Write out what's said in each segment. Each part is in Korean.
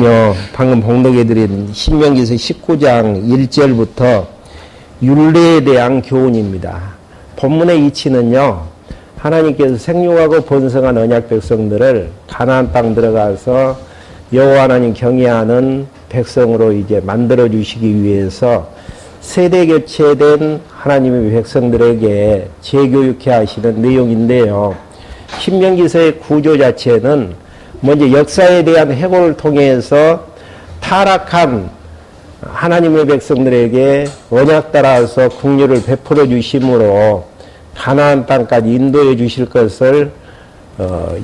오늘은요, 방금 봉독해드린 신명기서 19장 1절부터 율례에 대한 교훈입니다. 본문의 이치는요, 하나님께서 생육하고 번성한 언약 백성들을 가나안 땅 들어가서 여호와 하나님 경외하는 백성으로 이제 만들어 주시기 위해서 세대 교체된 하나님의 백성들에게 재교육해 하시는 내용인데요. 신명기서의 구조 자체는 먼저 역사에 대한 해고를 통해서 타락한 하나님의 백성들에게 언약 따라서 긍휼을 베풀어 주심으로 가나안 땅까지 인도해 주실 것을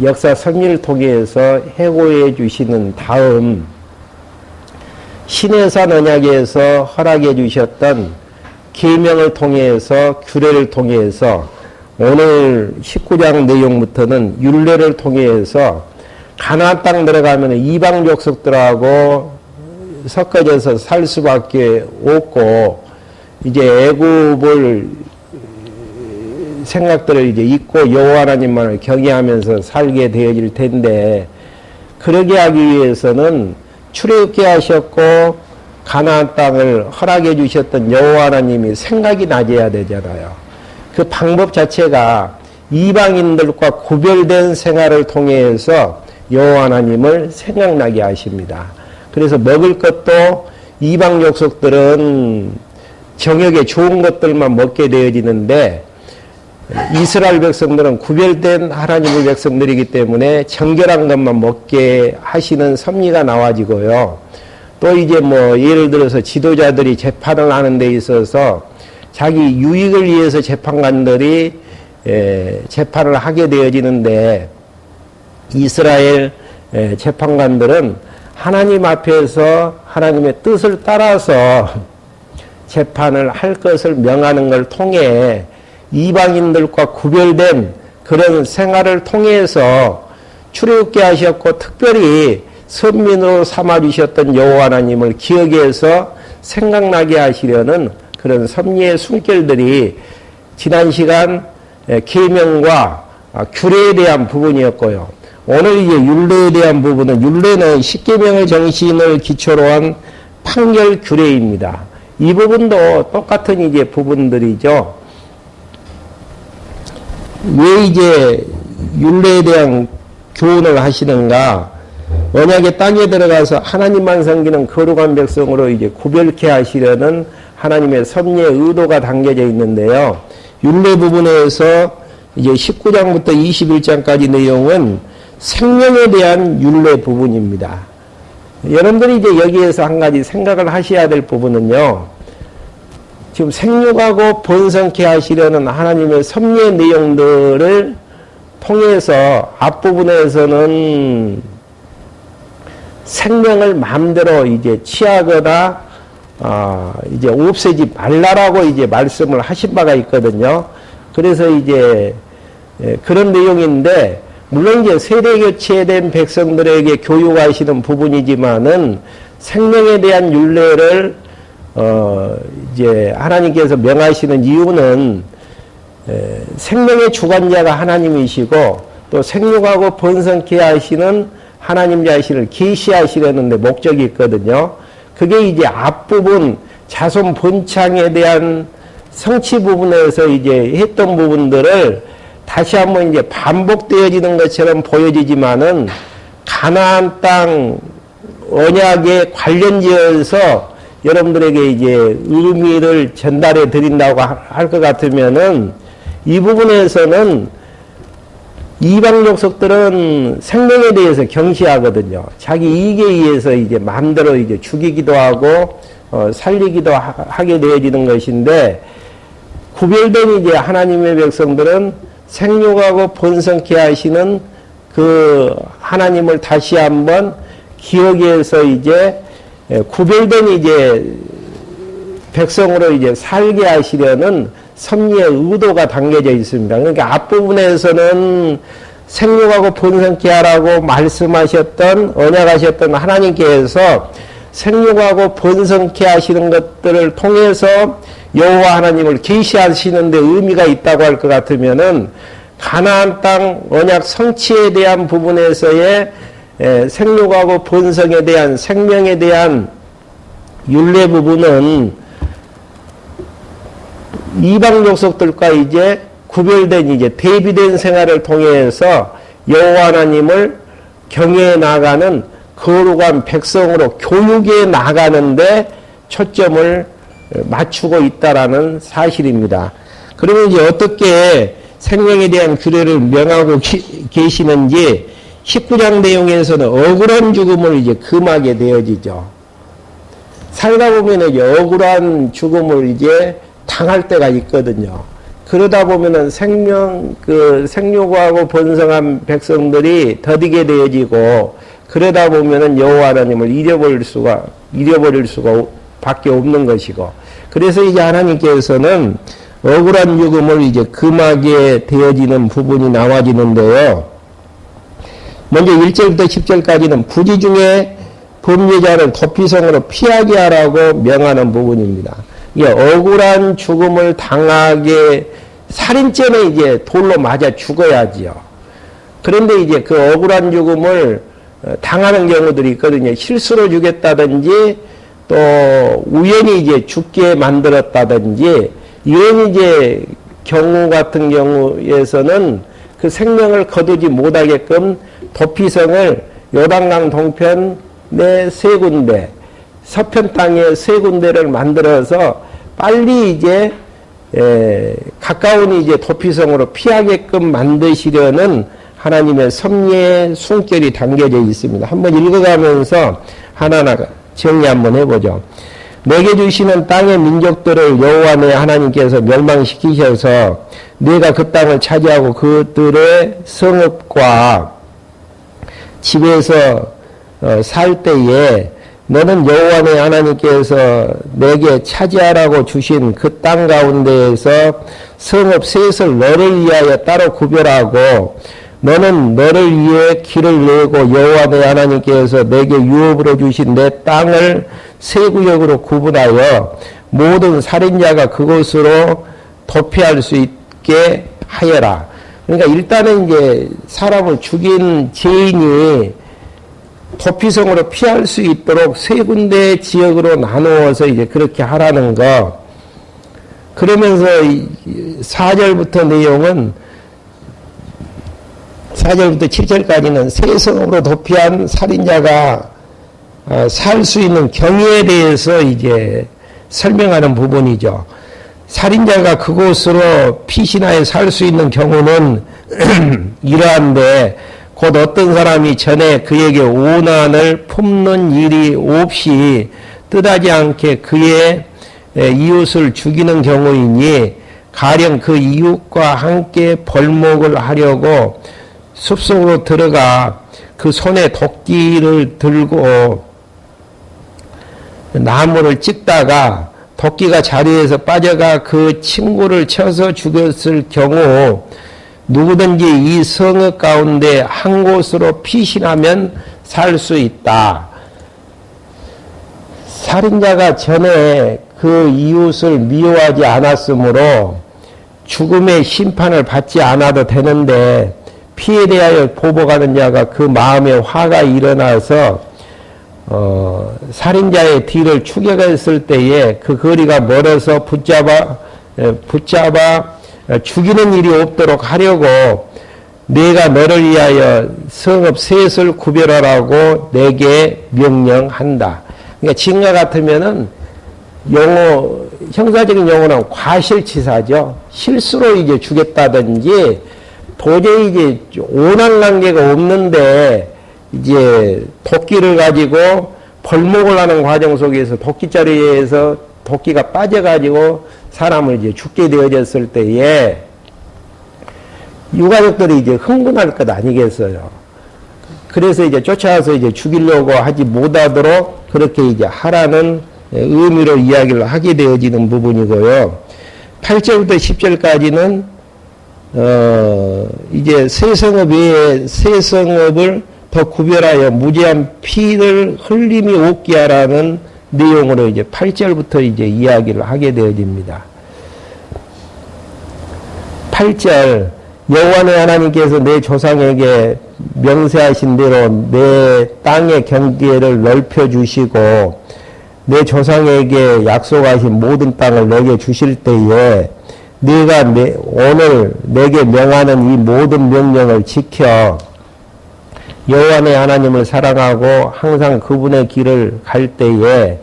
역사 섭리를 통해서 해고해 주시는 다음 시내산 언약에서 허락해 주셨던 계명을 통해서 규례를 통해서 오늘 19장 내용부터는 율례를 통해서 가나안 땅 들어가면 이방 족속들하고 섞어져서 살 수밖에 없고 이제 애굽을 생각들을 이제 잊고 여호와 하나님만을 경외하면서 살게 되어질 텐데 그러게 하기 위해서는 출애굽게 하셨고 가나안 땅을 허락해 주셨던 여호와 하나님이 생각이 나져야 되잖아요. 그 방법 자체가 이방인들과 구별된 생활을 통해서 여호와 하나님을 생각나게 하십니다. 그래서 먹을 것도 이방 족속들은 정역에 좋은 것들만 먹게 되어지는데 이스라엘 백성들은 구별된 하나님의 백성들이기 때문에 정결한 것만 먹게 하시는 섭리가 나와지고요. 또 이제 뭐 예를 들어서 지도자들이 재판을 하는 데 있어서 자기 유익을 위해서 재판관들이 재판을 하게 되어지는데 이스라엘 재판관들은 하나님 앞에서 하나님의 뜻을 따라서 재판을 할 것을 명하는 걸 통해 이방인들과 구별된 그런 생활을 통해서 출애굽게 하셨고 특별히 선민으로 삼아주셨던 여호와 하나님을 기억해서 생각나게 하시려는 그런 섭리의 숨결들이 지난 시간 계명과 규례에 대한 부분이었고요. 오늘 이제 율례에 대한 부분은 율례는 십계명의 정신을 기초로 한 판결 규례입니다. 이 부분도 똑같은 이제 부분들이죠. 왜 이제 율례에 대한 교훈을 하시는가? 언약의 땅에 들어가서 하나님만 섬기는 거룩한 백성으로 이제 구별케 하시려는 하나님의 섭리의 의도가 담겨져 있는데요. 율례 부분에서 이제 19장부터 21장까지 내용은 생명에 대한 율례 부분입니다. 여러분들이 이제 여기에서 한 가지 생각을 하셔야 될 부분은요. 지금 생육하고 번성케 하시려는 하나님의 섭리의 내용들을 통해서 앞부분에서는 생명을 마음대로 이제 취하거나 이제 없애지 말라라고 이제 말씀을 하신 바가 있거든요. 그래서 이제 그런 내용인데 물론 이제 세대 교체된 백성들에게 교육하시는 부분이지만은 생명에 대한 율례를 이제 하나님께서 명하시는 이유는 생명의 주관자가 하나님이시고 또 생육하고 번성케 하시는 하나님 자신을 계시하시려는 데 목적이 있거든요. 그게 이제 앞부분 자손 번창에 대한 성취 부분에서 이제 했던 부분들을 다시 한번 이제 반복되어지는 것처럼 보여지지만은 가나안 땅 언약에 관련지어서 여러분들에게 이제 의미를 전달해 드린다고 할 것 같으면은 이 부분에서는 이방 족속들은 생명에 대해서 경시하거든요. 자기 이익에 의해서 이제 마음대로 이제 죽이기도 하고 살리기도 하게 되어지는 것인데 구별된 이제 하나님의 백성들은 생육하고 번성케 하시는 그 하나님을 다시 한번 기억해서 이제 구별된 이제 백성으로 이제 살게 하시려는 섭리의 의도가 담겨져 있습니다. 그러니까 앞부분에서는 생육하고 번성케 하라고 말씀하셨던 언약하셨던 하나님께서 생육하고 번성케 하시는 것들을 통해서 여호와 하나님을 계시하시는 데 의미가 있다고 할 것 같으면은 가나안 땅 언약 성취에 대한 부분에서의 생육하고 번성에 대한 생명에 대한 율례 부분은 이방 족속들과 이제 구별된 이제 대비된 생활을 통해서 여호와 하나님을 경외해 나가는 거룩한 백성으로 교육해 나가는데 초점을 맞추고 있다라는 사실입니다. 그러면 이제 어떻게 생명에 대한 규례를 명하고 계시는지 19장 내용에서는 억울한 죽음을 이제 금하게 되어지죠. 살다 보면 이제 억울한 죽음을 이제 당할 때가 있거든요. 그러다 보면은 생육하고 번성한 백성들이 더디게 되어지고, 그러다 보면은 여호와 하나님을 잃어버릴 수가 밖에 없는 것이고, 그래서 이제 하나님께서는 억울한 죽음을 이제 금하게 되어지는 부분이 나와지는데요. 먼저 1절부터 10절까지는 부지 중에 범죄자를 도피성으로 피하게 하라고 명하는 부분입니다. 이게 억울한 죽음을 당하게, 살인죄는 이제 돌로 맞아 죽어야지요. 그런데 이제 그 억울한 죽음을 당하는 경우들이 있거든요. 실수로 죽였다든지 또 우연히 이제 죽게 만들었다든지, 이런 이제 경우 같은 경우에서는 그 생명을 거두지 못하게끔 도피성을 요단강 동편 내 3군데, 서편 땅에 3군데를 만들어서 빨리 이제 가까운 이제 도피성으로 피하게끔 만드시려는 하나님의 섭리의 숨결이 담겨져 있습니다. 한번 읽어가면서 하나하나 정리 한번 해보죠. 내게 주시는 땅의 민족들을 여호와 내 하나님께서 멸망시키셔서 내가 그 땅을 차지하고 그들의 성읍과 집에서 살 때에 너는 여호와 내 하나님께서 내게 차지하라고 주신 그 땅 가운데에서 성읍 셋을 너를 위하여 따로 구별하고, 너는 너를 위해 길을 내고 여호와 내 하나님께서 내게 유업으로 주신 내 땅을 세 구역으로 구분하여 모든 살인자가 그곳으로 도피할 수 있게 하여라. 그러니까 일단은 이제 사람을 죽인 죄인이 도피성으로 피할 수 있도록 3군데 지역으로 나누어서 이제 그렇게 하라는 거. 그러면서 4절부터 내용은 4절부터 7절까지는 새 성읍으로 도피한 살인자가 살 수 있는 경위에 대해서 이제 설명하는 부분이죠. 살인자가 그곳으로 피신하여 살 수 있는 경우는 이러한데, 곧 어떤 사람이 전에 그에게 오난을 품는 일이 없이 뜻하지 않게 그의 이웃을 죽이는 경우이니, 가령 그 이웃과 함께 벌목을 하려고 숲속으로 들어가 그 손에 도끼를 들고 나무를 찍다가 도끼가 자리에서 빠져가 그 친구를 쳐서 죽였을 경우, 누구든지 이 성읍 가운데 한 곳으로 피신하면 살 수 있다. 살인자가 전에 그 이웃을 미워하지 않았으므로 죽음의 심판을 받지 않아도 되는데, 피에 대하여 보복하는 자가 그 마음에 화가 일어나서 살인자의 뒤를 추격했을 때에 그 거리가 멀어서 붙잡아 죽이는 일이 없도록 하려고 내가 너를 위하여 성읍 셋을 구별하라고 내게 명령한다. 그러니까 지금과 같으면은 형사적인 용어는 과실치사죠. 실수로 이제 죽였다든지, 도저히 이제 오난 관계가 없는데 이제 도끼를 가지고 벌목을 하는 과정 속에서 도끼자리에서 도끼가 빠져가지고 사람을 이제 죽게 되어졌을 때에 유가족들이 이제 흥분할 것 아니겠어요. 그래서 이제 쫓아와서 이제 죽이려고 하지 못하도록 그렇게 이제 하라는 의미로 이야기를 하게 되어지는 부분이고요. 8절부터 10절까지는 이제 새 성읍 외에 새 성읍을 더 구별하여 무죄한 피를 흘림이 없게 하라는 내용으로 이제 8절부터 이제 이야기를 하게 되어집니다. 8절, 여호와의 하나님께서 내 조상에게 명세하신 대로 내 땅의 경계를 넓혀주시고 내 조상에게 약속하신 모든 땅을 내게 주실 때에 네가 오늘 내게 명하는 이 모든 명령을 지켜 여호와의 하나님을 사랑하고 항상 그분의 길을 갈 때에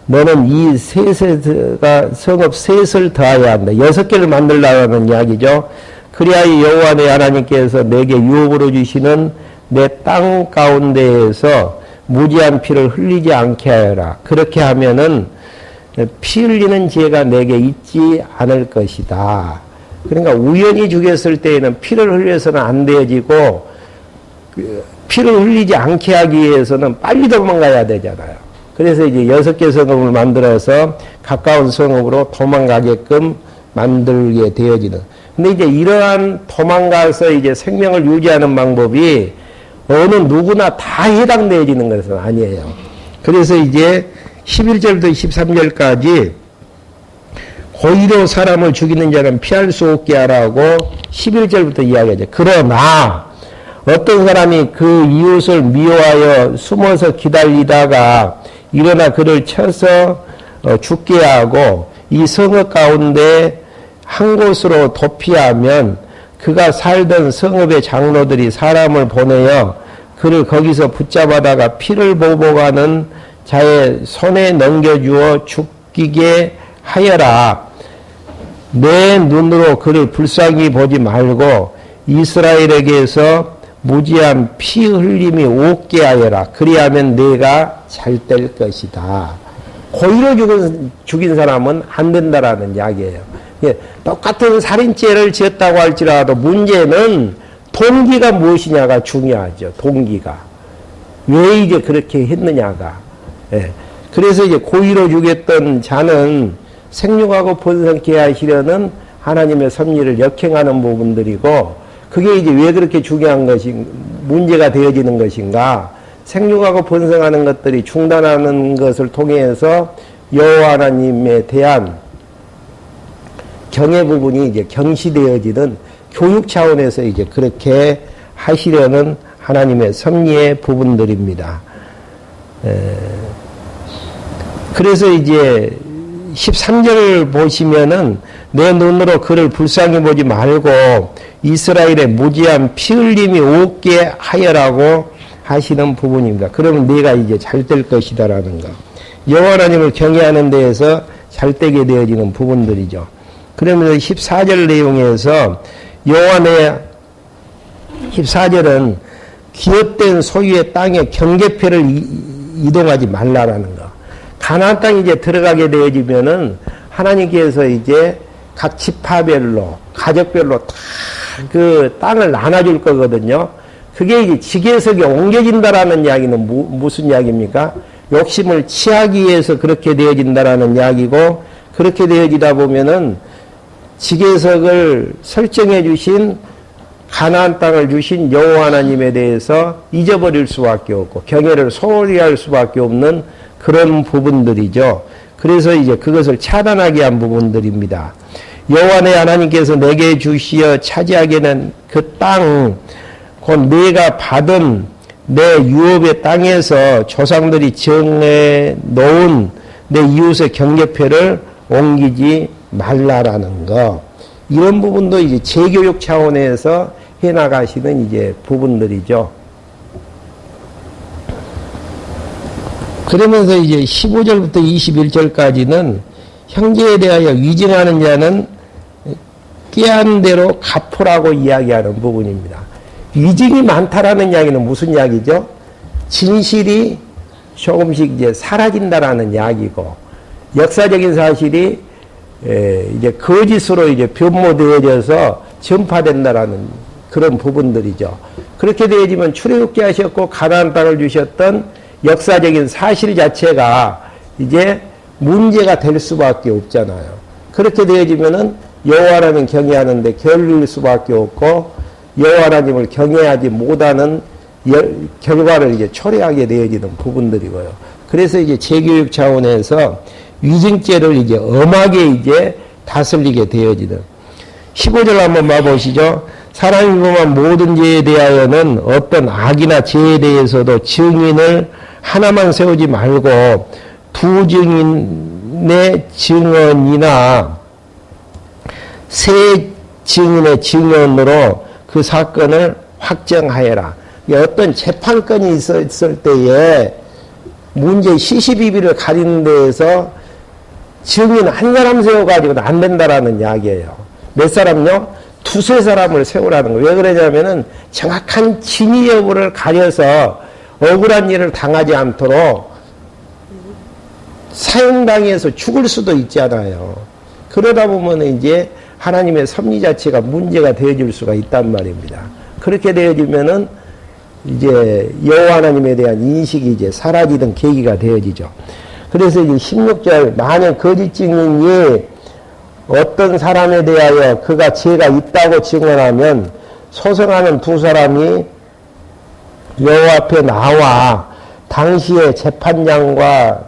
너는 이 셋가 성읍 셋을 더하여야 한다. 6개를 만들라는 이야기죠. 그리하여 여호와의 하나님께서 내게 유업으로 주시는 내 땅 가운데에서 무지한 피를 흘리지 않게 하여라. 그렇게 하면은 피 흘리는 죄가 내게 있지 않을 것이다. 그러니까 우연히 죽였을 때에는 피를 흘려서는 안 되어지고 피를 흘리지 않게 하기 위해서는 빨리 도망가야 되잖아요. 그래서 이제 6개 성읍을 만들어서 가까운 성읍으로 도망가게끔 만들게 되어지는. 근데 이제 이러한 도망가서 이제 생명을 유지하는 방법이 어느 누구나 다 해당되어지는 것은 아니에요. 그래서 이제 11절부터 13절까지 고의로 사람을 죽이는 자는 피할 수 없게 하라고 11절부터 이야기하죠. 그러나 어떤 사람이 그 이웃을 미워하여 숨어서 기다리다가 일어나 그를 쳐서 죽게 하고 이 성읍 가운데 한 곳으로 도피하면 그가 살던 성읍의 장로들이 사람을 보내어 그를 거기서 붙잡아다가 피를 보복하는 자의 손에 넘겨주어 죽이게 하여라. 내 눈으로 그를 불쌍히 보지 말고 이스라엘에게서 무지한 피 흘림이 없게 하여라. 그리하면 내가 잘 될 것이다. 고의로 죽인 사람은 안 된다라는 이야기예요. 예, 똑같은 살인죄를 지었다고 할지라도 문제는 동기가 무엇이냐가 중요하죠. 동기가. 왜 이제 그렇게 했느냐가. 예, 그래서 이제 고의로 죽였던 자는 생육하고 번성케 하시려는 하나님의 섭리를 역행하는 부분들이고 그게 이제 왜 그렇게 중요한 문제가 되어지는 것인가. 생육하고 번성하는 것들이 중단하는 것을 통해서 여호와 하나님에 대한 경외 부분이 이제 경시되어지는 교육 차원에서 이제 그렇게 하시려는 하나님의 섭리의 부분들입니다. 그래서 이제 13절을 보시면은 내 눈으로 그를 불쌍히 보지 말고 이스라엘의 무지한 피 흘림이 없게 하여라고 하시는 부분입니다. 그러면 내가 이제 잘 될 것이다라는 거. 여호와 하나님을 경외하는 데에서 잘 되게 되어지는 부분들이죠. 그러면서 14절 내용에서 여호와의 14절은 기업된 소유의 땅에 경계표를 이동하지 말라라는 거. 가나안 땅에 이제 들어가게 되어지면은 하나님께서 이제 각 지파별로 가족별로 다 그 땅을 나눠줄 거거든요. 그게 이제 지계석에 옮겨진다라는 이야기는 무슨 이야기입니까? 욕심을 취하기 위해서 그렇게 되어진다라는 이야기고 그렇게 되어지다 보면은 지계석을 설정해 주신 가나안 땅을 주신 여호와 하나님에 대해서 잊어버릴 수밖에 없고 경외를 소홀히 할 수밖에 없는 그런 부분들이죠. 그래서 이제 그것을 차단하게 한 부분들입니다. 여호와의 하나님께서 내게 주시어 차지하게는 그 땅, 곧 내가 받은 내 유업의 땅에서 조상들이 정해 놓은 내 이웃의 경계표를 옮기지 말라라는 거. 이런 부분도 이제 재교육 차원에서 해나가시는 이제 부분들이죠. 그러면서 이제 15절부터 21절까지는 형제에 대하여 위증하는 자는 꾀한 대로 갚으라고 이야기하는 부분입니다. 위증이 많다라는 이야기는 무슨 이야기죠? 진실이 조금씩 이제 사라진다라는 이야기고, 역사적인 사실이 이제 거짓으로 이제 변모되어져서 전파된다라는 그런 부분들이죠. 그렇게 되어지면 출애굽게 하셨고 가나안 땅을 주셨던 역사적인 사실 자체가 이제 문제가 될 수밖에 없잖아요. 그렇게 되어지면은 여호와 하나님 경외하는데 게을릴 수밖에 없고 여호와 하나님을 경외하지 못하는 결과를 이제 초래하게 되어지는 부분들이고요. 그래서 이제 재교육 차원에서 위증죄를 이제 엄하게 이제 다스리게 되어지는. 15절 한번 봐보시죠. 사람이 범한 모든 죄에 대하여는 어떤 악이나 죄에 대해서도 증인을 하나만 세우지 말고 두 증인의 증언이나 세 증인의 증언으로 그 사건을 확정하여라. 어떤 재판건이 있었을 때에 문제 시시비비를 가리는 데에서 증인 한 사람 세워가지고는 안 된다라는 이야기예요. 몇 사람요? 두세 사람을 세우라는 거예요. 왜 그러냐면은 정확한 진위 여부를 가려서 억울한 일을 당하지 않도록 사형당해서 죽을 수도 있잖아요. 그러다 보면 이제 하나님의 섭리 자체가 문제가 되어질 수가 있단 말입니다. 그렇게 되어지면은 이제 여호와 하나님에 대한 인식이 이제 사라지던 계기가 되어지죠. 그래서 이제 16절, 만약 거짓 증인이 어떤 사람에 대하여 그가 죄가 있다고 증언하면 소송하는 두 사람이 여호와 앞에 나와 당시에 재판장과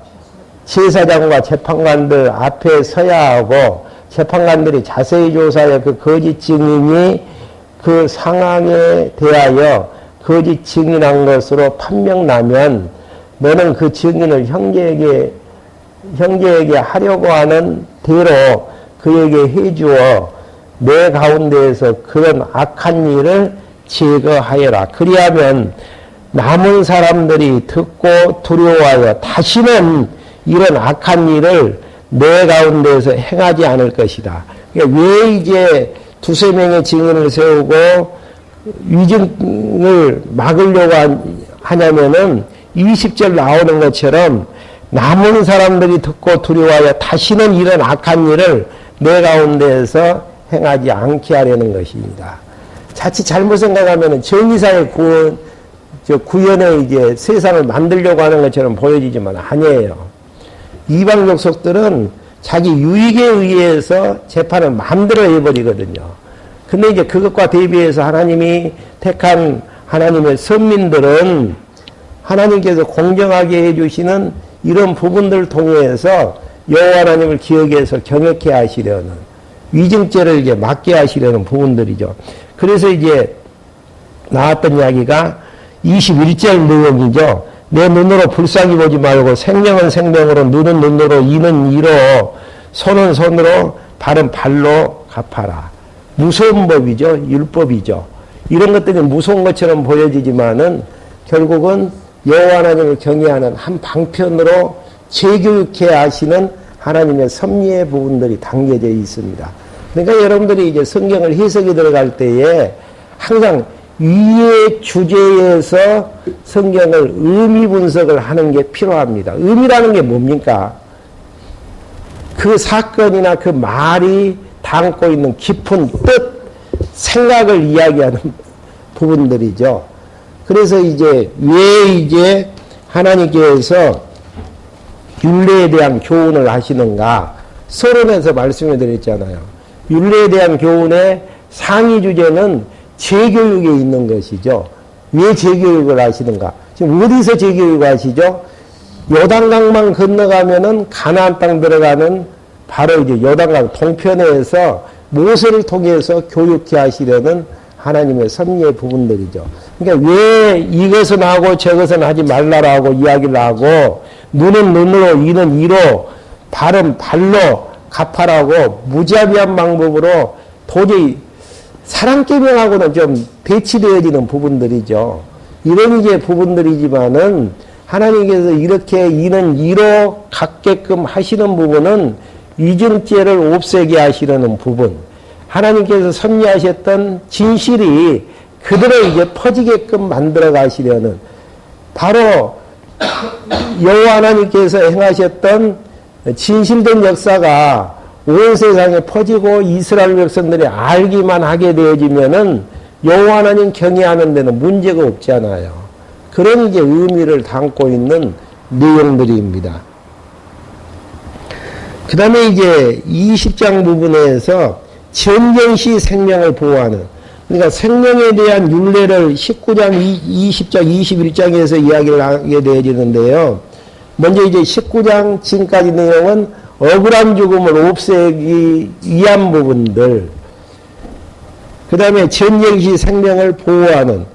제사장과 재판관들 앞에 서야 하고 재판관들이 자세히 조사해 그 거짓 증인이 그 상황에 대하여 거짓 증인한 것으로 판명나면 너는 그 증인을 형제에게 하려고 하는 대로 그에게 해주어 내 가운데에서 그런 악한 일을 제거하여라. 그리하면 남은 사람들이 듣고 두려워하여 다시는 이런 악한 일을 내 가운데에서 행하지 않을 것이다. 그러니까 왜 이제 두세 명의 증인을 세우고 위증을 막으려고 하냐면은 20절 나오는 것처럼 남은 사람들이 듣고 두려워하여 다시는 이런 악한 일을 내 가운데에서 행하지 않게 하려는 것입니다. 자칫 잘못 생각하면 정의사의 구현에 이제 세상을 만들려고 하는 것처럼 보여지지만 아니에요. 이방 족속들은 자기 유익에 의해서 재판을 만들어 해버리거든요. 근데 이제 그것과 대비해서 하나님이 택한 하나님의 선민들은 하나님께서 공정하게 해주시는 이런 부분들을 통해서 여호와 하나님을 기억해서 경외케 하시려는 위증죄를 이제 막게 하시려는 부분들이죠. 그래서 이제 나왔던 이야기가 21절 내용이죠. 내 눈으로 불쌍히 보지 말고 생명은 생명으로 눈은 눈으로 이는 이로 손은 손으로 발은 발로 갚아라. 무서운 법이죠. 율법이죠. 이런 것들이 무서운 것처럼 보여지지만은 결국은 여호와 하나님을 경외하는 한 방편으로 재교육해 하시는 하나님의 섭리의 부분들이 담겨져 있습니다. 그러니까 여러분들이 이제 성경을 해석에 들어갈 때에 항상 위의 주제에서 성경을 의미 분석을 하는 게 필요합니다. 의미라는 게 뭡니까? 그 사건이나 그 말이 담고 있는 깊은 뜻, 생각을 이야기하는 부분들이죠. 그래서 이제 왜 이제 하나님께서 율례에 대한 교훈을 하시는가? 서론에서 말씀해 드렸잖아요. 율례에 대한 교훈의 상위 주제는 재교육에 있는 것이죠. 왜 재교육을 하시는가? 지금 어디서 재교육을 하시죠? 요단강만 건너가면은 가나안 땅 들어가는 바로 이제 요단강 동편에서 모세를 통해서 교육해 하시려는 하나님의 섭리의 부분들이죠. 그러니까 왜 이것은 하고 저것은 하지 말라라고 이야기를 하고 눈은 눈으로 이는 이로 발은 발로 갚아라고 무자비한 방법으로 도저히 사랑개명하고는 좀 배치되어지는 부분들이죠. 이런 이제 부분들이지만은 하나님께서 이렇게 이는 이로 갖게끔 하시는 부분은 위증죄를 없애게 하시려는 부분, 하나님께서 섭리하셨던 진실이 그대로 이제 퍼지게끔 만들어 가시려는 바로 여호와 하나님께서 행하셨던 진실된 역사가 온 세상에 퍼지고 이스라엘 백성들이 알기만 하게 되어지면은 여호와 하나님 경외하는 데는 문제가 없잖아요. 그런 이제 의미를 담고 있는 내용들입니다. 그 다음에 이제 20장 부분에서 전쟁시 생명을 보호하는, 그러니까 생명에 대한 율례를 19장, 20장, 21장에서 이야기를 하게 되어지는데요. 먼저 이제 19장 지금까지 내용은 억울한 죽음을 없애기 위한 부분들, 그 다음에 전쟁 시 생명을 보호하는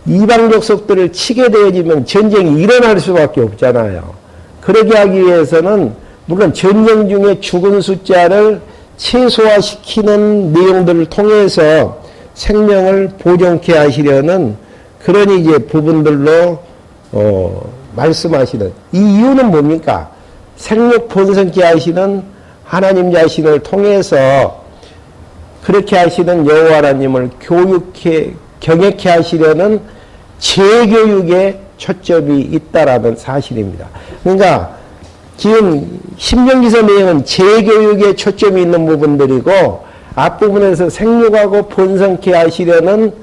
이방적 속들을 치게 되어지면 전쟁이 일어날 수밖에 없잖아요. 그러게 하기 위해서는 물론 전쟁 중에 죽은 숫자를 최소화시키는 내용들을 통해서 생명을 보존케 하시려는 그런 이제 부분들로 말씀하시는 이 이유는 뭡니까? 생육 번성케 하시는 하나님 자신을 통해서 그렇게 하시는 여호와 하나님을 교육해 경외케 하시려는 재교육에 초점이 있다라는 사실입니다. 그러니까 지금 신명기서 내용은 재교육에 초점이 있는 부분들이고 앞부분에서 생육하고 번성케 하시려는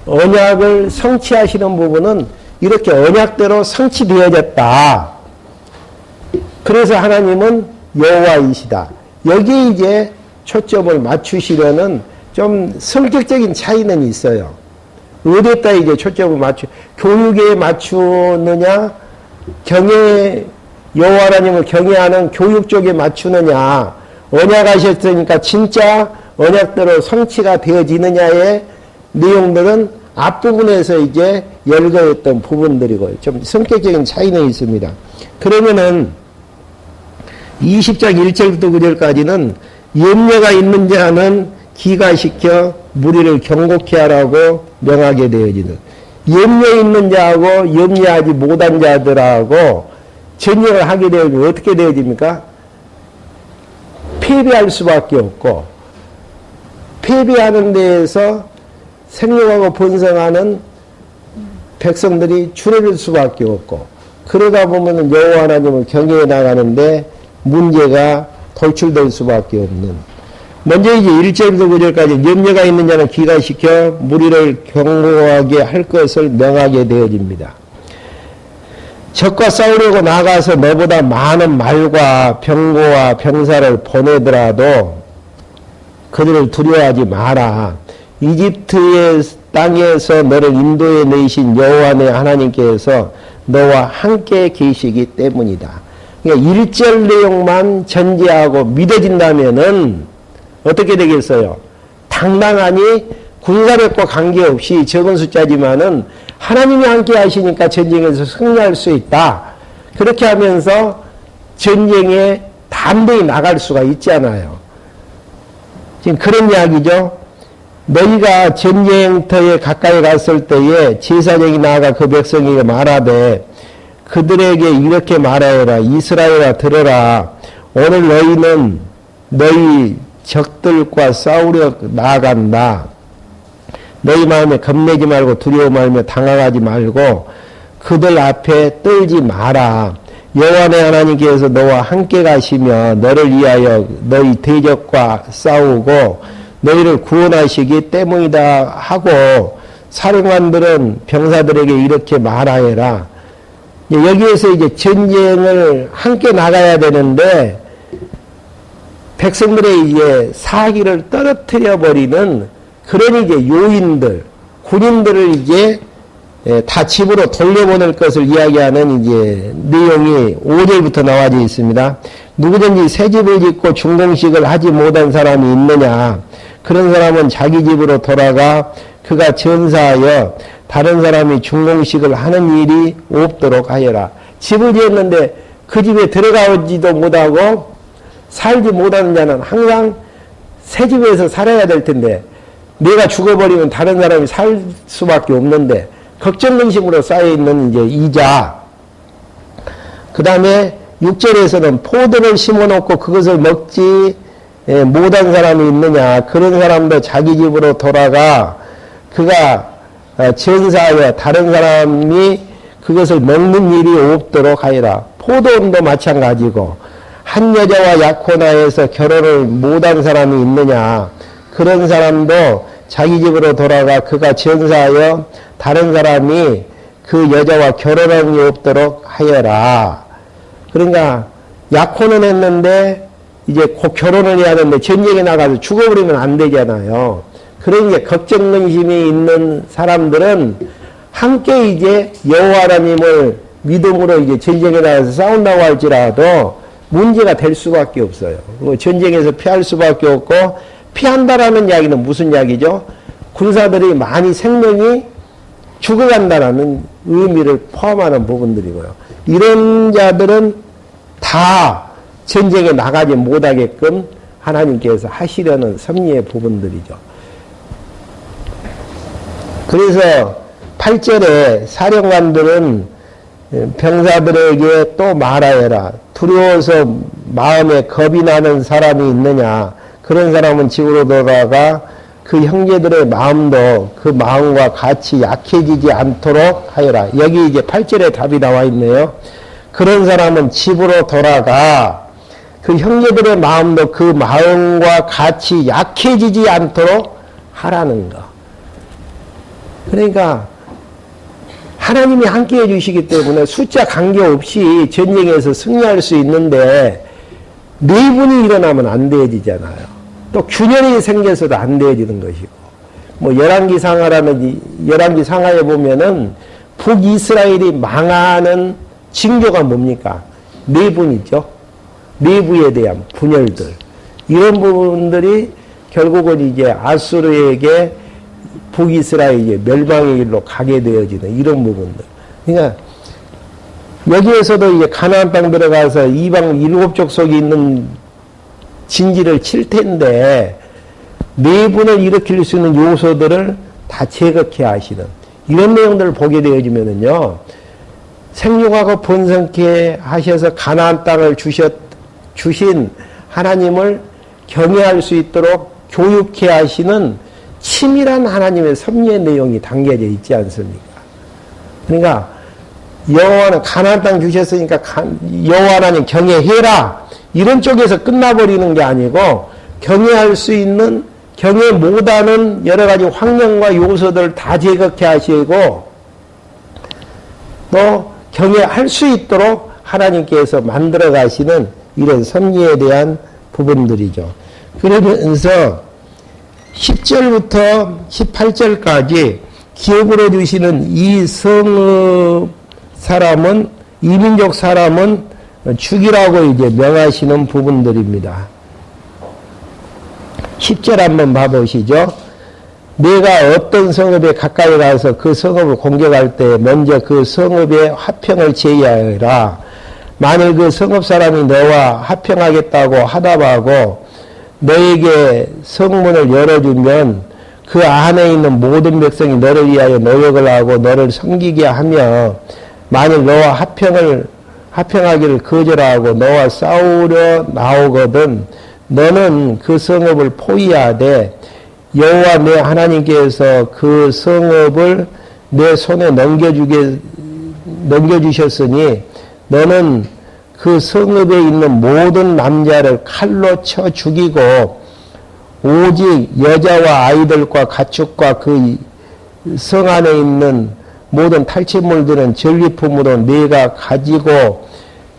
언약을 성취하시는 부분은 이렇게 언약대로 성취되어졌다. 그래서 하나님은 여호와이시다. 여기에 이제 초점을 맞추시려는 좀 성격적인 차이는 있어요. 어디에다 이제 초점을 교육에 맞추느냐, 여호와 하나님을 경외하는 교육 쪽에 맞추느냐, 언약하셨으니까 진짜 언약대로 성취가 되어지느냐의 내용들은 앞부분에서 이제 열거했던 부분들이고요. 좀 성격적인 차이는 있습니다. 그러면은 20장 1절부터 9절까지는 염려가 있는 자는 기가시켜 무리를 경고케 하라고 명하게 되어지는, 염려 있는 자하고 염려하지 못한 자들하고 전쟁을 하게 되어지면 어떻게 되어집니까? 패배할 수밖에 없고, 패배하는 데에서 생육하고 번성하는 백성들이 줄어들 수밖에 없고, 그러다 보면 여호와 하나님을 경외해 나가는데 문제가 돌출될 수밖에 없는, 먼저 이제 1절부터 9절까지 염려가 있는 자는 기가시켜 무리를 경고하게 할 것을 명하게 되어집니다. 적과 싸우려고 나가서 너보다 많은 말과 병거와 병사를 보내더라도 그들을 두려워하지 마라. 이집트의 땅에서 너를 인도해 내신 여호와 내 하나님께서 너와 함께 계시기 때문이다. 그러니까 1절 내용만 전제하고 믿어진다면은 어떻게 되겠어요? 당당하니 군사력과 관계없이 적은 숫자지만은 하나님이 함께 하시니까 전쟁에서 승리할 수 있다. 그렇게 하면서 전쟁에 담대히 나갈 수가 있잖아요. 지금 그런 이야기죠. 너희가 전쟁터에 가까이 갔을 때에 제사장이 나아가 그 백성에게 말하되 그들에게 이렇게 말하여라. 이스라엘아 들어라. 오늘 너희는 너희 적들과 싸우려 나아간다. 너희 마음에 겁내지 말고 두려워 말며 당황하지 말고 그들 앞에 떨지 마라. 여호와 내 하나님께서 너와 함께 가시며 너를 위하여 너희 대적과 싸우고 너희를 구원하시기 때문이다 하고 사령관들은 병사들에게 이렇게 말하여라. 여기에서 이제 전쟁을 함께 나가야 되는데 백성들의 이제 사기를 떨어뜨려 버리는 그런 이제 요인들, 군인들을 이제 다 집으로 돌려보낼 것을 이야기하는 이제 내용이 5절부터 나와져 있습니다. 누구든지 새 집을 짓고 중공식을 하지 못한 사람이 있느냐? 그런 사람은 자기 집으로 돌아가 그가 전사하여 다른 사람이 중공식을 하는 일이 없도록 하여라. 집을 지었는데 그 집에 들어가지도 못하고 살지 못하는 자는 항상 새 집에서 살아야 될 텐데 내가 죽어버리면 다른 사람이 살 수밖에 없는데 걱정 근심으로 쌓여있는 이제 이자. 그 다음에 6절에서는 포도를 심어놓고 그것을 먹지 못한 사람이 있느냐. 그런 사람도 자기 집으로 돌아가 그가 전사하여 다른 사람이 그것을 먹는 일이 없도록 하여라. 포도원도 마찬가지고 한 여자와 약혼하여서 결혼을 못한 사람이 있느냐. 그런 사람도 자기 집으로 돌아가 그가 전사하여 다른 사람이 그 여자와 결혼함이 없도록 하여라. 그러니까 약혼은 했는데 이제 곧 결혼을 해야 되는데 전쟁에 나가서 죽어버리면 안 되잖아요. 그러니까 걱정 근심이 있는 사람들은 함께 이제 여호와 하나님을 믿음으로 이제 전쟁에 나가서 싸운다고 할지라도 문제가 될 수밖에 없어요. 전쟁에서 피할 수밖에 없고 피한다라는 이야기는 무슨 이야기죠? 군사들이 많이 생명이 죽어간다라는 의미를 포함하는 부분들이고요. 이런 자들은 다 전쟁에 나가지 못하게끔 하나님께서 하시려는 섭리의 부분들이죠. 그래서 8절에 사령관들은 병사들에게 또 말하여라. 두려워서 마음에 겁이 나는 사람이 있느냐. 그런 사람은 집으로 돌아가 그 형제들의 마음도 그 마음과 같이 약해지지 않도록 하여라. 여기 이제 8절에 답이 나와 있네요. 그런 사람은 집으로 돌아가 그 형제들의 마음도 그 마음과 같이 약해지지 않도록 하라는 거. 그러니까 하나님이 함께 해주시기 때문에 숫자 관계없이 전쟁에서 승리할 수 있는데 내분이 일어나면 안 되어지잖아요. 또 균열이 생겨서도 안 되어지는 것이고, 뭐 열왕기 상하에 보면은 북이스라엘이 망하는 징조가 뭡니까? 내분이죠. 내부에 대한 분열들. 이런 부분들이 결국은 이제 아수르에게 북이스라엘이 멸망의 길로 가게 되어지는 이런 부분들. 그러니까 여기에서도 이제 가나안 땅 들어가서 이방 7족속이 있는 진지를 칠 텐데 내분을 일으킬 수 있는 요소들을 다 제거케 하시는 이런 내용들을 보게 되어지면은요, 생육하고 번성케 하셔서 가나안 땅을 주신 하나님을 경외할 수 있도록 교육케 하시는 치밀한 하나님의 섭리의 내용이 담겨져 있지 않습니까? 그러니까 여호와는 가나안 땅 주셨으니까 여호와 하나님 경외해라. 이런 쪽에서 끝나버리는 게 아니고 경외할 수 있는 경외 못하는 여러 가지 환경과 요소들을 다 제거케 하시고 또 경외할 수 있도록 하나님께서 만들어 가시는 이런 섭리에 대한 부분들이죠. 그러면서 10절부터 18절까지 기업으로 주시는 이 성읍 사람은, 이민족 사람은 죽이라고 이제 명하시는 부분들입니다. 10절 한번 봐보시죠. 내가 어떤 성읍에 가까이 가서 그 성읍을 공격할 때 먼저 그 성읍의 화평을 제의하여라. 만일 그 성읍 사람이 너와 화평하겠다고 하답하고 너에게 성문을 열어주면 그 안에 있는 모든 백성이 너를 위하여 노력을 하고 너를 섬기게 하며 만일 너와 화평하기를 거절하고 너와 싸우려 나오거든 너는 그 성읍을 포위하되 여호와 내 하나님께서 그 성읍을 내 손에 넘겨주셨으니 너는 그 성읍에 있는 모든 남자를 칼로 쳐 죽이고 오직 여자와 아이들과 가축과 그 성 안에 있는 모든 탈취물들은 전리품으로 네가 가지고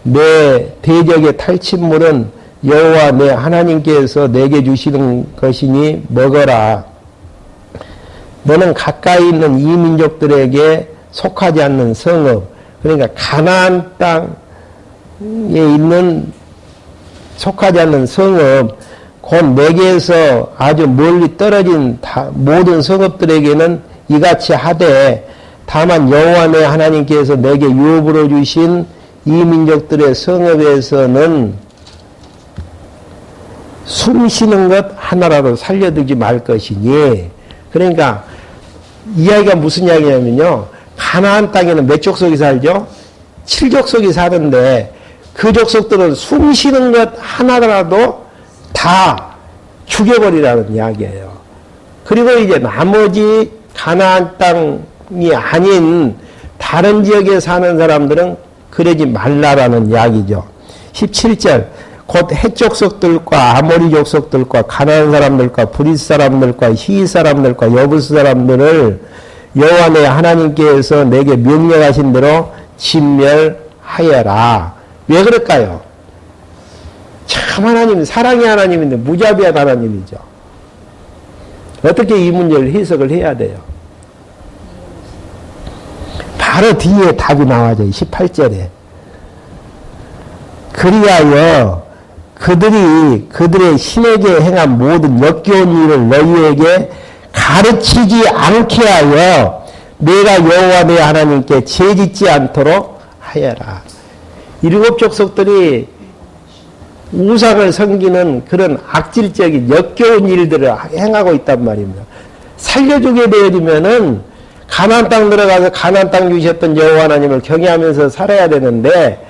내 대적의 탈취물은 여호와 내 하나님께서 내게 주시는 것이니 먹어라. 너는 가까이 있는 이 민족들에게 속하지 않는 성읍, 그러니까 가나안 땅에 있는 속하지 않는 성읍, 곧 내게서 아주 멀리 떨어진 모든 성읍들에게는 이같이 하되 다만 여호와 내 하나님께서 내게 유업으로 주신 이 민족들의 성읍에서는 숨 쉬는 것 하나라도 살려두지 말 것이니. 그러니까 이야기가 무슨 이야기냐면요, 가나안 땅에는 몇 족속이 살죠? 7족속이 사는데 그 족속들은 숨 쉬는 것 하나라도 다 죽여버리라는 이야기예요. 그리고 이제 나머지 가나안 땅이 아닌 다른 지역에 사는 사람들은 그러지 말라라는 이야기죠. 17절 곧 헷 족속들과 아모리 족속들과 가나안 사람들과 브릿 사람들과 히 사람들과 여부스 사람들을 여호와 내 하나님께서 내게 명령하신 대로 진멸하여라. 왜 그럴까요? 참 하나님은 사랑의 하나님인데 무자비한 하나님이죠. 어떻게 이 문제를 해석을 해야 돼요? 바로 뒤에 답이 나와져요. 18절에. 그리하여 그들의 신에게 행한 모든 역겨운 일을 너희에게 가르치지 않게 하여 내가 여호와 내 하나님께 죄짓지 않도록 하여라. 일곱 족속들이 우상을 섬기는 그런 악질적인 역겨운 일들을 행하고 있단 말입니다. 살려주게 되어지면은 가나안 땅 들어가서 가나안 땅 주셨던 여호와 하나님을 경외하면서 살아야 되는데,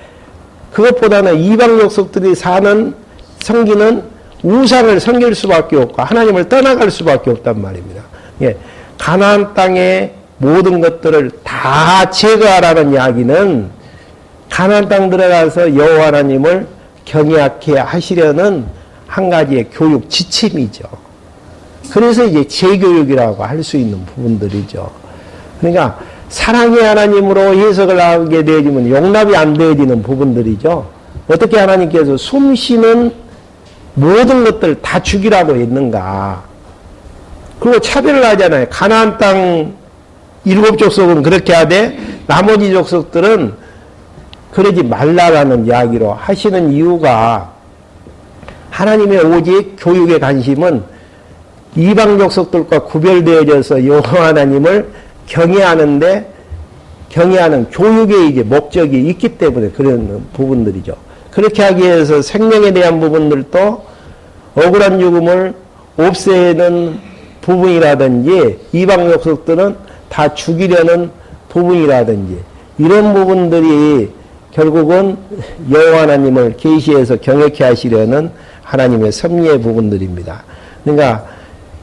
그것보다는 이방 족속들이 섬기는 우상을 섬길 수밖에 없고 하나님을 떠나갈 수밖에 없단 말입니다. 예, 가나안 땅의 모든 것들을 다 제거하라는 이야기는 가나안 땅 들어가서 여호와 하나님을 경외하게 하시려는 한 가지의 교육 지침이죠. 그래서 이제 재교육이라고 할 수 있는 부분들이죠. 그러니까 사랑의 하나님으로 해석을 하게 되어지면 용납이 안 되어지는 부분들이죠. 어떻게 하나님께서 숨쉬는 모든 것들 다 죽이라고 했는가. 그리고 차별을 하잖아요. 가나안 땅 일곱 족속은 그렇게 하되 나머지 족속들은 그러지 말라라는 이야기로 하시는 이유가, 하나님의 오직 교육의 관심은 이방 족속들과 구별되어져서 여호와 하나님을 경외하는 교육의 이제 목적이 있기 때문에 그런 부분들이죠. 그렇게 하기 위해서 생명에 대한 부분들도 억울한 죽음을 없애는 부분이라든지, 이방 족속들은 다 죽이려는 부분이라든지, 이런 부분들이 결국은 여호와 하나님을 계시해서 경외케 하시려는 하나님의 섭리의 부분들입니다. 그러니까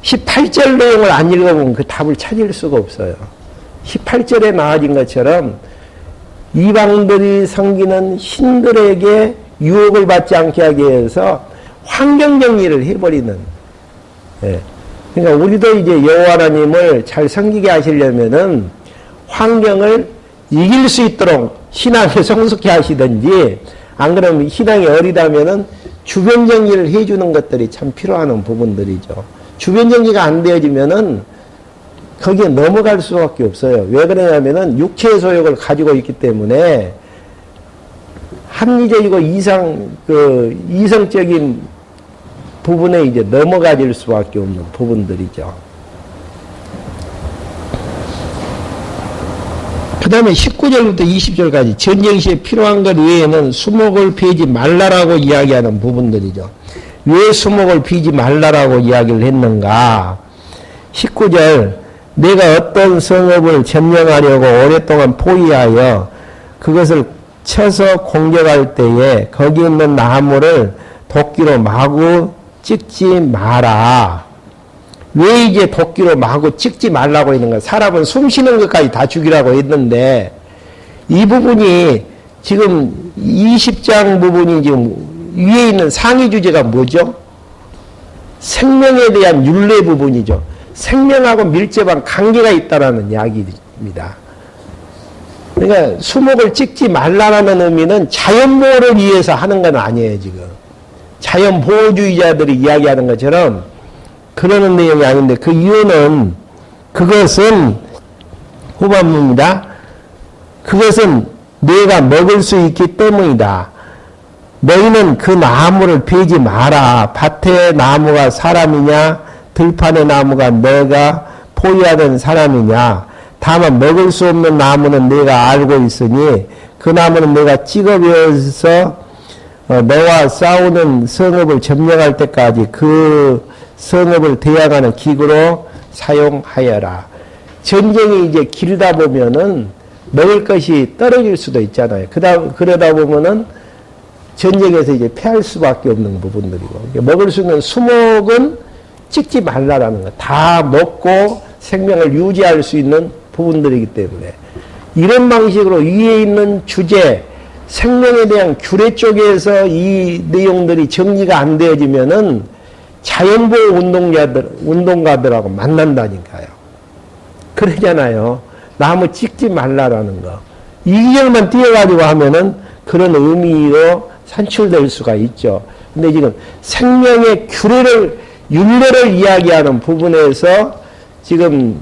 18절 내용을 안 읽어보면 그 답을 찾을 수가 없어요. 18절에 나와진 것처럼 이방들이 섬기는 신들에게 유혹을 받지 않게 하기 위해서 환경 정리를 해버리는. 예. 그러니까 우리도 이제 여호와 하나님을 잘 섬기게 하시려면은 환경을 이길 수 있도록 신앙을 성숙해 하시든지, 안 그러면 신앙이 어리다면은 주변 정리를 해주는 것들이 참 필요한 부분들이죠. 주변 정리가 안 되어지면은 거기에 넘어갈 수밖에 없어요. 왜 그러냐면은 육체의 소욕을 가지고 있기 때문에 합리적이고 이성적인 부분에 이제 넘어가질 수밖에 없는 부분들이죠. 그 다음에 19절부터 20절까지 전쟁 시에 필요한 것 외에는 수목을 베지 말라라고 이야기하는 부분들이죠. 왜 수목을 베지 말라라고 이야기를 했는가? 19절, 내가 어떤 성읍을 점령하려고 오랫동안 포위하여 그것을 쳐서 공격할 때에 거기 있는 나무를 도끼로 마구 찍지 마라. 왜 이제 도끼로 마구 찍지 말라고 했는가? 사람은 숨 쉬는 것까지 다 죽이라고 했는데, 이 부분이 지금 20장 부분이 지금 위에 있는 상위 주제가 뭐죠? 생명에 대한 윤례 부분이죠. 생명하고 밀접한 관계가 있다라는 이야기입니다. 그러니까 수목을 찍지 말라는 의미는 자연보호를 위해서 하는 건 아니에요, 지금. 자연보호주의자들이 이야기하는 것처럼 그러는 내용이 아닌데, 그 이유는, 그것은 후반부입니다. 그것은 내가 먹을 수 있기 때문이다. 너희는 그 나무를 베지 마라. 밭의 나무가 사람이냐, 들판의 나무가 너가 포위하던 사람이냐. 다만 먹을 수 없는 나무는 내가 알고 있으니 그 나무는 내가 찍어베어서 너와 싸우는 성읍을 점령할 때까지 그 성읍을 대항하는 기구로 사용하여라. 전쟁이 이제 길다 보면은 먹을 것이 떨어질 수도 있잖아요. 그러다 보면은 전쟁에서 이제 패할 수밖에 없는 부분들이고, 먹을 수 있는 수목은 찍지 말라라는 거. 다 먹고 생명을 유지할 수 있는 부분들이기 때문에, 이런 방식으로 위에 있는 주제, 생명에 대한 규례 쪽에서 이 내용들이 정리가 안 되어지면은 자연보호 운동가들하고 만난다니까요. 그러잖아요. 나무 찍지 말라라는 거. 2개월만 띄어가지고 하면은 그런 의미로 산출될 수가 있죠. 근데 지금 생명의 윤례를 이야기하는 부분에서 지금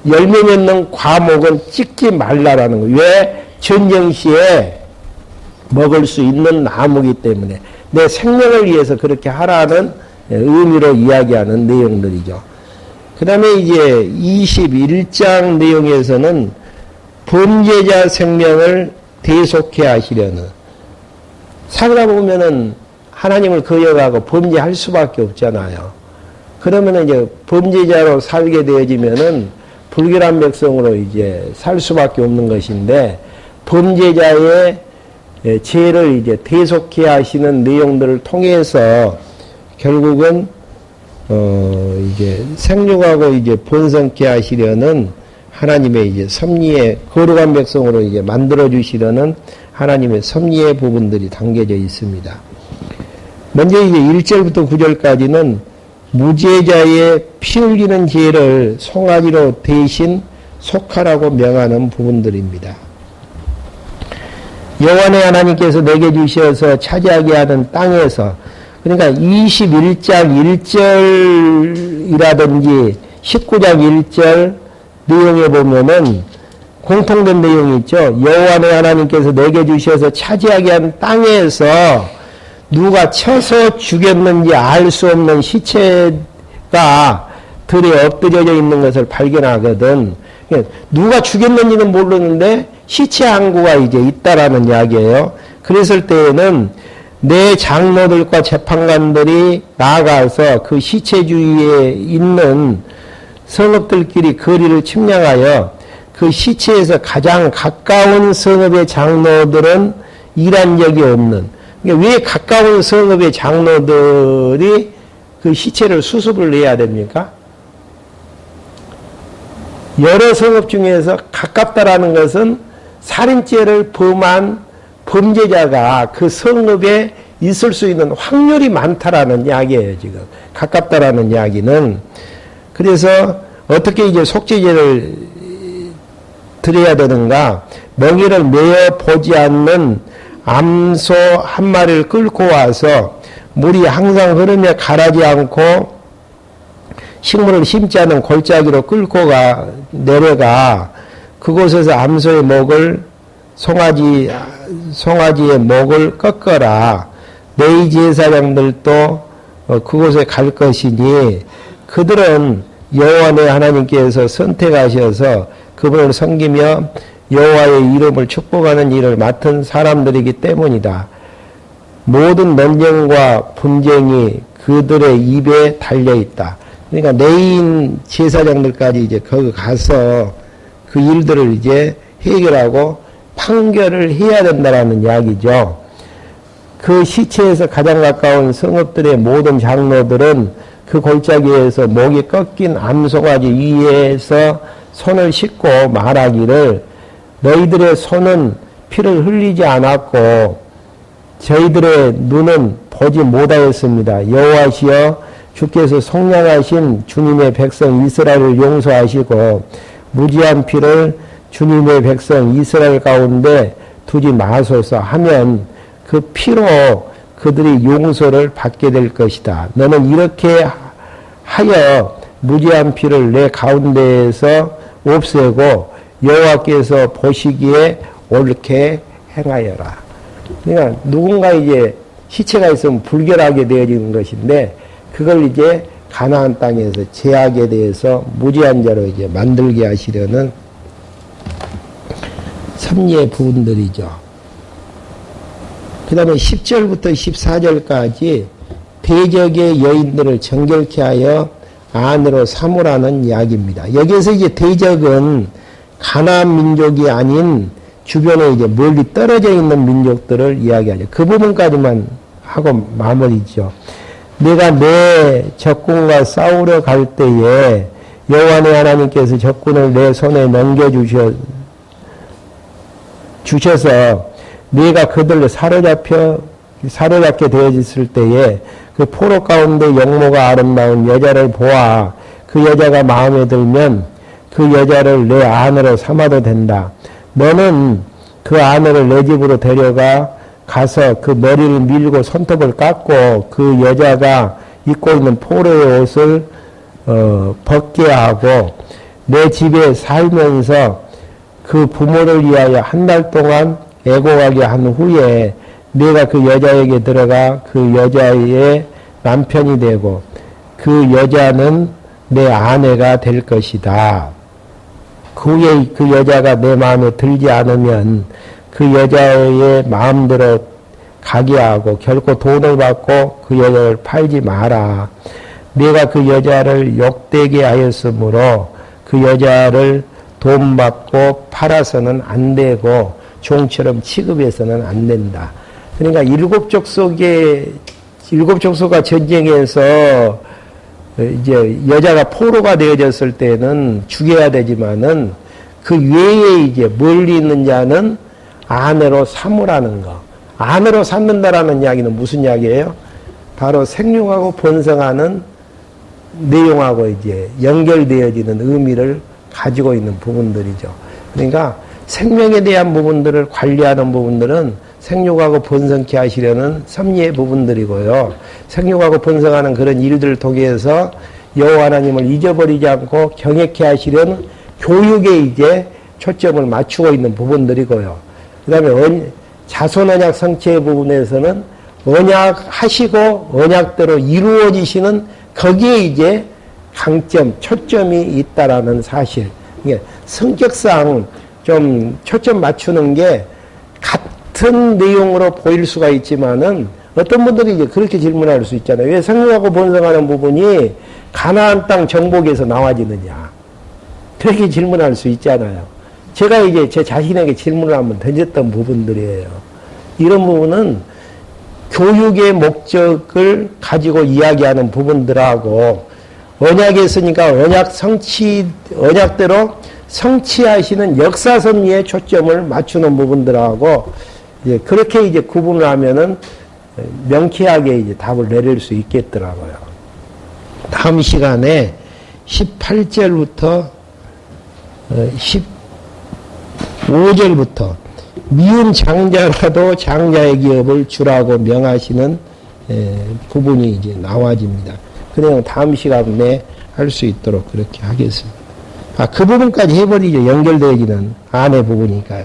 열매 맺는 과목은 찍지 말라라는 거. 왜? 전쟁 시에 먹을 수 있는 나무이기 때문에. 내 생명을 위해서 그렇게 하라는 의미로 이야기하는 내용들이죠. 그 다음에 이제 21장 내용에서는 범죄자 생명을 대속해 하시려는, 살다 보면은 하나님을 거역하고 범죄할 수밖에 없잖아요. 그러면은 이제 범죄자로 살게 되어지면은 불결한 백성으로 이제 살 수밖에 없는 것인데, 범죄자의 죄를 이제 대속해 하시는 내용들을 통해서 결국은 이제 생육하고 이제 번성케 하시려는 하나님의 이제 섭리의 거룩한 백성으로 이제 만들어 주시려는 하나님의 섭리의 부분들이 담겨져 있습니다. 먼저 이제 1절부터 9절까지는 무죄자의 피 흘리는 죄를 송아지로 대신 속하라고 명하는 부분들입니다. 여호와의 하나님께서 내게 주셔서 차지하게 하는 땅에서, 그러니까 21장 1절이라든지 19장 1절 내용에 보면은 공통된 내용이 있죠. 여호와의 하나님께서 내게 주셔서 차지하게 한 땅에서 누가 쳐서 죽였는지 알 수 없는 시체가 들에 엎드려져 있는 것을 발견하거든. 누가 죽였는지는 모르는데 시체 항구가 이제 있다라는 이야기예요. 그랬을 때에는 내 장로들과 재판관들이 나아가서 그 시체 주위에 있는 성읍들끼리 거리를 침략하여 그 시체에서 가장 가까운 성읍의 장로들은 일한 적이 없는, 그러니까 왜 가까운 성읍의 장로들이 그 시체를 수습을 해야 됩니까? 여러 성읍 중에서 가깝다라는 것은 살인죄를 범한 범죄자가 그 성읍에 있을 수 있는 확률이 많다라는 이야기예요, 지금. 가깝다라는 이야기는. 그래서 어떻게 이제 속죄제를 드려야 되는가? 멍에를 메어 보지 않는 암소 한 마리를 끌고 와서 물이 항상 흐르며 가라지 않고 식물을 심지 않은 골짜기로 끌고 내려가 그곳에서 암소의 목을 송아지의 목을 꺾어라. 내 제사장들도 그곳에 갈 것이니 그들은 여호와 내 하나님께서 선택하셔서 그분을 섬기며 여호와의 이름을 축복하는 일을 맡은 사람들이기 때문이다. 모든 논쟁과 분쟁이 그들의 입에 달려있다. 그러니까 내인 제사장들까지 이제 거기 가서 그 일들을 이제 해결하고 판결을 해야 된다라는 이야기죠. 그 시체에서 가장 가까운 성읍들의 모든 장로들은 그 골짜기에서 목이 꺾인 암송아지 위에서 손을 씻고 말하기를 너희들의 손은 피를 흘리지 않았고 저희들의 눈은 보지 못하였습니다. 여호와시여 주께서 속량하신 주님의 백성 이스라엘을 용서하시고 무지한 피를 주님의 백성 이스라엘 가운데 두지 마소서 하면 그 피로 그들이 용서를 받게 될 것이다. 너는 이렇게 하여 무지한 피를 내 가운데에서 없애고 여호와께서 보시기에 옳게 행하여라. 그러니까 누군가 이제 시체가 있으면 불결하게 되어지는 것인데 그걸 이제 가나안 땅에서 제약에 대해서 무지한 자로 이제 만들게 하시려는 섭리의 부분들이죠. 그 다음에 10절부터 14절까지 대적의 여인들을 정결케 하여 안으로 삼으라는 이야기입니다. 여기에서 이제 대적은 가나안 민족이 아닌 주변에 이제 멀리 떨어져 있는 민족들을 이야기하죠. 그 부분까지만 하고 마무리죠. 내가 내 적군과 싸우러 갈 때에 여호와 내 하나님께서 적군을 내 손에 주셔서 내가 그들을 사로잡게 되어졌을 때에 그 포로 가운데 영모가 아름다운 여자를 보아 그 여자가 마음에 들면 그 여자를 내 아내로 삼아도 된다. 너는 그 아내를 내 집으로 데려가 가서 그 머리를 밀고 손톱을 깎고 그 여자가 입고 있는 포로의 옷을 벗게 하고 내 집에 살면서 그 부모를 위하여 한 달 동안 애고하게 한 후에 내가 그 여자에게 들어가 그 여자의 남편이 되고 그 여자는 내 아내가 될 것이다. 그게 그 여자가 내 마음에 들지 않으면 그 여자의 마음대로 가게 하고 결코 돈을 받고 그 여자를 팔지 마라. 내가 그 여자를 욕되게 하였으므로 그 여자를 돈 받고 팔아서는 안 되고 종처럼 취급해서는 안 된다. 그러니까 일곱 족속가 전쟁에서 이제 여자가 포로가 되어졌을 때는 죽여야 되지만은 그 외에 이제 멀리 있는 자는 아내로 삼으라는 거. 아내로 삼는다라는 이야기는 무슨 이야기예요? 바로 생육하고 번성하는 내용하고 이제 연결되어지는 의미를 가지고 있는 부분들이죠. 그러니까 생명에 대한 부분들을 관리하는 부분들은 생육하고 번성케 하시려는 섭리의 부분들이고요. 생육하고 번성하는 그런 일들을 통해서 여호와 하나님을 잊어버리지 않고 경외케 하시려는 교육에 이제 초점을 맞추고 있는 부분들이고요. 그 다음에 자손 언약 성취의 부분에서는 언약하시고 언약대로 이루어지시는 거기에 이제 강점, 초점이 있다라는 사실. 이게 성격상 좀 초점 맞추는 게 같은 내용으로 보일 수가 있지만은 어떤 분들이 이제 그렇게 질문할 수 있잖아요. 왜 생육하고 번성하는 부분이 가나안 땅 정복에서 나와지느냐. 그렇게 질문할 수 있잖아요. 제가 이제 제 자신에게 질문을 한번 던졌던 부분들이에요. 이런 부분은 교육의 목적을 가지고 이야기하는 부분들하고 언약에 있으니까 언약대로 성취하시는 역사섭리에 초점을 맞추는 부분들하고 이제 그렇게 이제 구분을 하면은 명쾌하게 이제 답을 내릴 수 있겠더라고요. 다음 시간에 18절부터 15절부터 미운 장자라도 장자의 기업을 주라고 명하시는 부분이 이제 나와집니다. 그 내용 다음 시간에 할 수 있도록 그렇게 하겠습니다. 그 부분까지 해버리죠. 연결되어지는 아내 부분이니까요.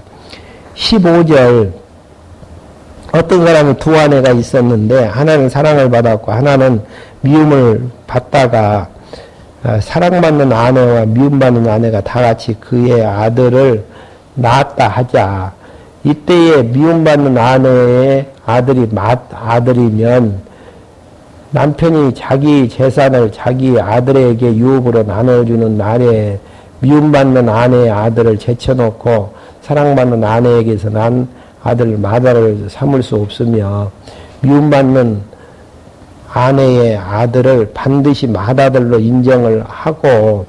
15절 어떤 사람이 두 아내가 있었는데 하나는 사랑을 받았고 하나는 미움을 받다가 사랑받는 아내와 미움받는 아내가 다 같이 그의 아들을 낳았다 하자. 이때에 미움받는 아내의 아들이면 남편이 자기 재산을 자기 아들에게 유업으로 나눠주는 날에 미움받는 아내의 아들을 제쳐놓고 사랑받는 아내에게서 난 아들 마다를 삼을 수 없으며 미움받는 아내의 아들을 반드시 맏아들로 인정을 하고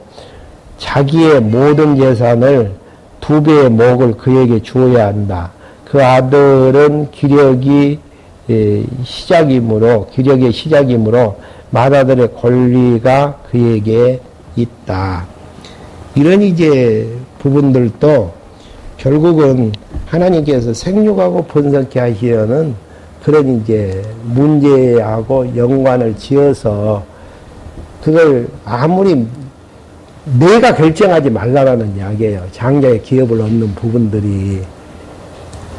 자기의 모든 재산을 2배의 목을 그에게 주어야 한다. 그 아들은 기력의 시작이므로 맏아들의 권리가 그에게 있다. 이런 이제 부분들도 결국은 하나님께서 생육하고 번성케 하시려는 그런 이제 문제하고 연관을 지어서 그걸 아무리 내가 결정하지 말라라는 이야기예요. 장자의 기업을 얻는 부분들이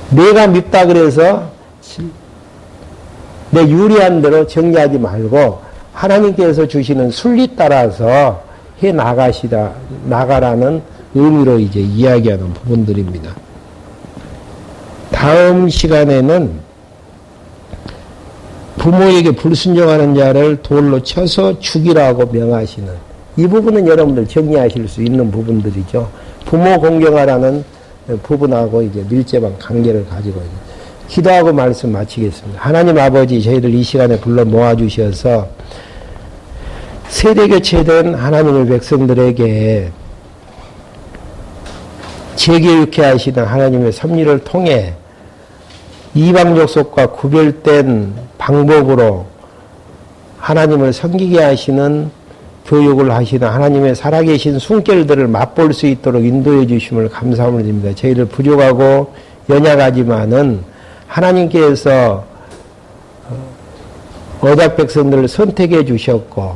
내가 밉다 그래서 내 유리한 대로 정리하지 말고 하나님께서 주시는 순리 따라서 해 나가라는 의미로 이제 이야기하는 부분들입니다. 다음 시간에는 부모에게 불순종하는 자를 돌로 쳐서 죽이라고 명하시는 이 부분은 여러분들 정리하실 수 있는 부분들이죠. 부모 공경하라는 부분하고 이제 밀접한 관계를 가지고 있는. 기도하고 말씀 마치겠습니다. 하나님 아버지, 저희들 이 시간에 불러 모아주셔서 세대교체된 하나님의 백성들에게 재교육해 하시는 하나님의 섭리를 통해 이방 족속과 구별된 방법으로 하나님을 섬기게 하시는 교육을 하시는 하나님의 살아계신 숨결들을 맛볼 수 있도록 인도해 주심을 감사함을 드립니다. 저희를 부족하고 연약하지만은 하나님께서 언약 백성들을 선택해 주셨고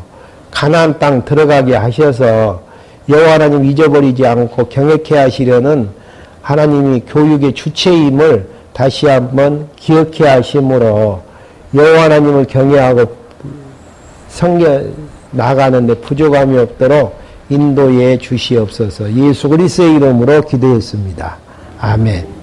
가나안 땅 들어가게 하셔서 여호와 하나님 잊어버리지 않고 경외케 하시려는 하나님이 교육의 주체임을 다시 한번 기억해 하심으로 여호와 하나님을 경외하고 섬겨 나가는데 부족함이 없도록 인도해 주시옵소서. 예수 그리스도의 이름으로 기도했습니다. 아멘.